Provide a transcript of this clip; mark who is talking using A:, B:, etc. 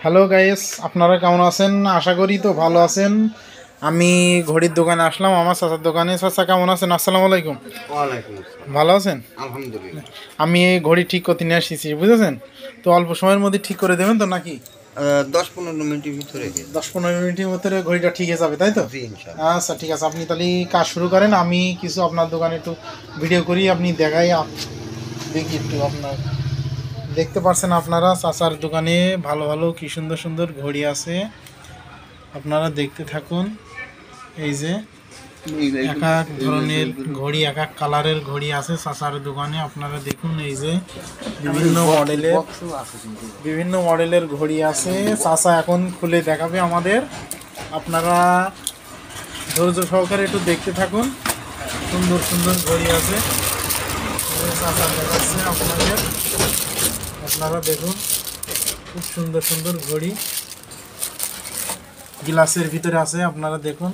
A: Hello guys, আপনারা কেমন আছেন? আশা করি তো ভালো আছেন। আমি ঘড়ির দোকানে আসলাম, আমার চাচার দোকানে। চাচা কেমন আছেন? আসসালামু আলাইকুম।
B: ওয়ালাইকুম আসসালাম।
A: ভালো আছেন?
B: আলহামদুলিল্লাহ।
A: আমি এই ঘড়ি ঠিক করতে নিয়ে আসছি, বুঝেছেন? তো অল্প সময়ের মধ্যে ঠিক করে দেবেন তো নাকি?
B: 10-15 মিনিটের ভিতরে হয়ে যাবে।
A: 10-15 মিনিটের ভিতরে ঘড়িটা ঠিক হয়ে যাবে, তাই তো?
B: জি, ইনশাআল্লাহ।
A: আচ্ছা, ঠিক আছে। আপনি তাহলে কাজ শুরু করেন, আমি কিছু আপনার দোকানে একটু ভিডিও করি, আপনি দেখাই। দেখি একটু আপনার দেখতে পারছেন আপনারা চাচার দোকানে ভালো ভালো কি সুন্দর সুন্দর ঘড়ি আছে, আপনারা দেখতে থাকুন। এই যে এক এক ধরনের ঘড়ি, এক এক কালারের ঘড়ি আছে চাচার দোকানে, আপনারা দেখুন। এই যে বিভিন্ন মডেলের ঘড়ি আছে, চাচা এখন খুলে দেখাবে আমাদের। আপনারা ধৈর্য সহকারে একটু দেখতে থাকুন। সুন্দর সুন্দর ঘড়ি আছে, চাচা দেখাচ্ছে আপনাদের। আপনারা দেখুন, খুব সুন্দর সুন্দর ঘড়ি গ্লাসের ভিতরে আছে, আপনারা দেখুন।